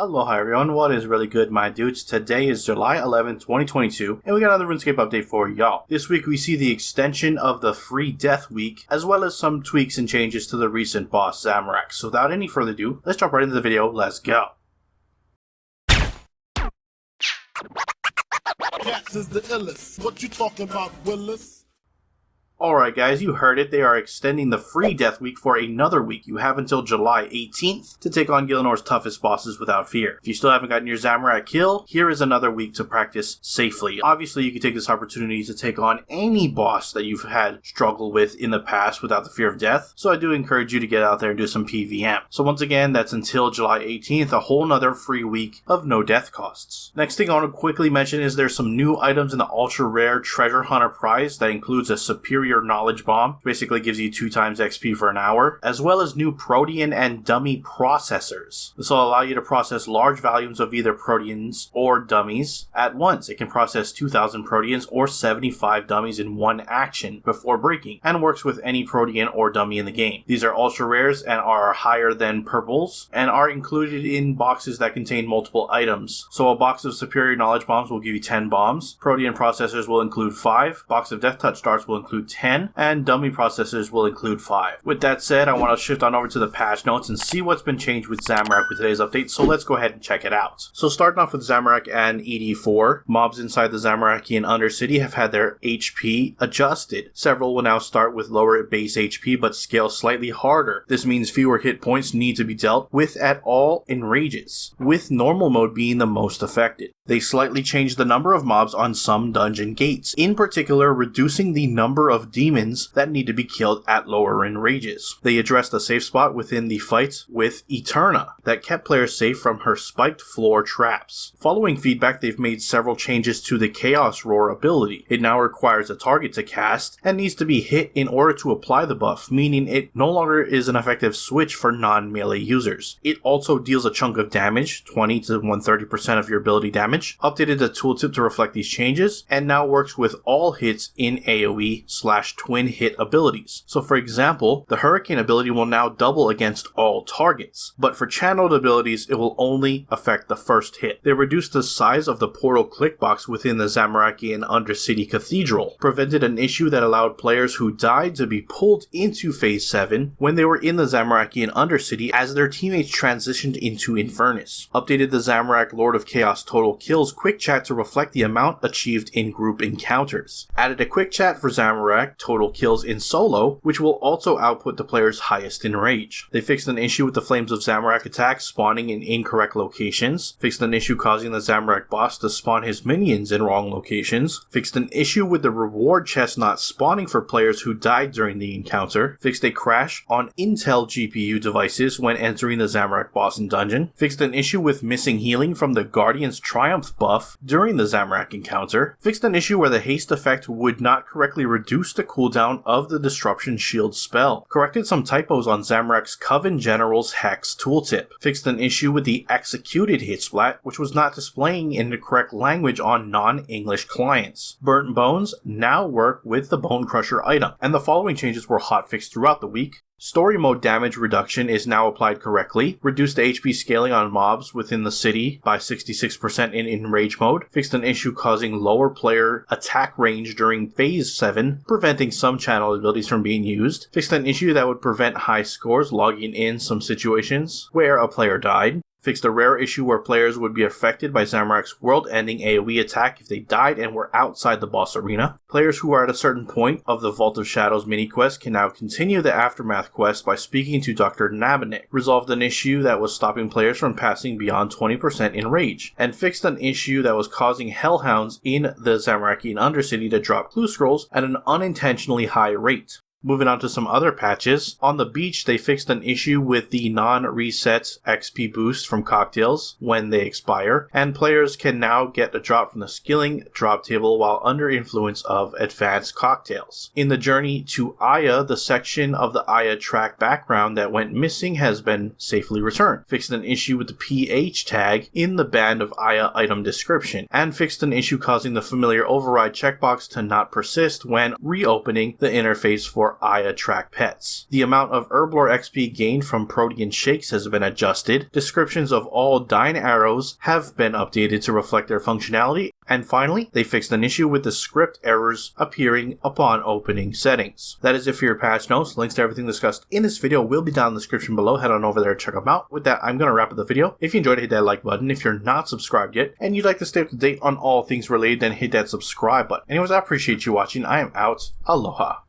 Aloha everyone, what is really good my dudes? Today is July 11, 2022, and we got another RuneScape update for y'all. This week we see the extension of the free death week, as well as some tweaks and changes to the recent boss Zamorak. So without any further ado, let's jump right into the video, let's go! Cats is the illest. What you talking about, Willis? Alright guys, you heard it, they are extending the free death week for another week. You have until July 18th to take on Gillinor's toughest bosses without fear. If you still haven't gotten your Zamorak kill, here is another week to practice safely. Obviously you can take this opportunity to take on any boss that you've had struggle with in the past without the fear of death, so I do encourage you to get out there and do some PVM. So once again, that's until July 18th, a whole nother free week of no death costs. Next thing I want to quickly mention is there's some new items in the ultra rare treasure hunter prize that includes a superior knowledge bomb, basically gives you 2 times XP for an hour, as well as new protean and dummy processors. This will allow you to process large volumes of either proteans or dummies at once. It can process 2,000 proteans or 75 dummies in one action before breaking, and works with any protean or dummy in the game. These are ultra rares and are higher than purples, and are included in boxes that contain multiple items. So a box of superior knowledge bombs will give you 10 bombs, protean processors will include 5, box of death touch darts will include 10, and dummy processors will include 5. With that said, I want to shift on over to the patch notes and see what's been changed with Zamorak with today's update, so let's go ahead and check it out. So starting off with Zamorak and ED4, mobs inside the Zamorakian Undercity have had their HP adjusted. Several will now start with lower base HP but scale slightly harder. This means fewer hit points need to be dealt with at all in rages, with normal mode being the most affected. They slightly changed the number of mobs on some dungeon gates, in particular reducing the number of demons that need to be killed at lower in rages. They addressed a safe spot within the fight with Eterna that kept players safe from her spiked floor traps. Following feedback, they've made several changes to the Chaos Roar ability. It now requires a target to cast and needs to be hit in order to apply the buff, meaning it no longer is an effective switch for non-melee users. It also deals a chunk of damage, 20 to 130% of your ability damage, updated the tooltip to reflect these changes, and now works with all hits in AoE/twin hit abilities. So for example, the Hurricane ability will now double against all targets, but for channeled abilities it will only affect the first hit. They reduced the size of the portal click box within the Zamorakian Undercity Cathedral, prevented an issue that allowed players who died to be pulled into Phase 7 when they were in the Zamorakian Undercity as their teammates transitioned into Infernus, updated the Zamorak Lord of Chaos total kills quick chat to reflect the amount achieved in group encounters, added a quick chat for Zamorak total kills in solo, which will also output the player's highest in rage. They fixed an issue with the Flames of Zamorak attacks spawning in incorrect locations, fixed an issue causing the Zamorak boss to spawn his minions in wrong locations, fixed an issue with the reward chest not spawning for players who died during the encounter, fixed a crash on Intel GPU devices when entering the Zamorak boss in dungeon, fixed an issue with missing healing from the Guardian's Triumph buff during the Zamorak encounter, fixed an issue where the haste effect would not correctly reduce the cooldown of the Disruption Shield spell, corrected some typos on Zamorak's Coven General's Hex tooltip, fixed an issue with the executed hit splat, which was not displaying in the correct language on non-English clients. Burnt Bones now work with the Bone Crusher item, and the following changes were hotfixed throughout the week. Story mode damage reduction is now applied correctly, reduced the HP scaling on mobs within the city by 66% in enrage mode, fixed an issue causing lower player attack range during Phase 7, preventing some channel abilities from being used, fixed an issue that would prevent high scores logging in some situations where a player died, fixed a rare issue where players would be affected by Zamorak's world-ending AoE attack if they died and were outside the boss arena. Players who are at a certain point of the Vault of Shadows mini-quest can now continue the Aftermath quest by speaking to Dr. Nabanik, resolved an issue that was stopping players from passing beyond 20% in rage, and fixed an issue that was causing hellhounds in the Zamorakian Undercity to drop clue scrolls at an unintentionally high rate. Moving on to some other patches, on the beach they fixed an issue with the non-reset XP boost from cocktails when they expire, and players can now get a drop from the skilling drop table while under influence of advanced cocktails. In the journey to Aya, the section of the Aya track background that went missing has been safely returned, fixed an issue with the PH tag in the Band of Aya item description, and fixed an issue causing the familiar override checkbox to not persist when reopening the interface for for I Attract Pets. The amount of Herblore XP gained from Protean Shakes has been adjusted. Descriptions of all Dyne arrows have been updated to reflect their functionality. And finally, they fixed an issue with the script errors appearing upon opening settings. That is it for your patch notes. Links to everything discussed in this video will be down in the description below. Head on over there and check them out. With that, I'm going to wrap up the video. If you enjoyed it, hit that like button. If you're not subscribed yet and you'd like to stay up to date on all things related, then hit that subscribe button. Anyways, I appreciate you watching. I am out. Aloha.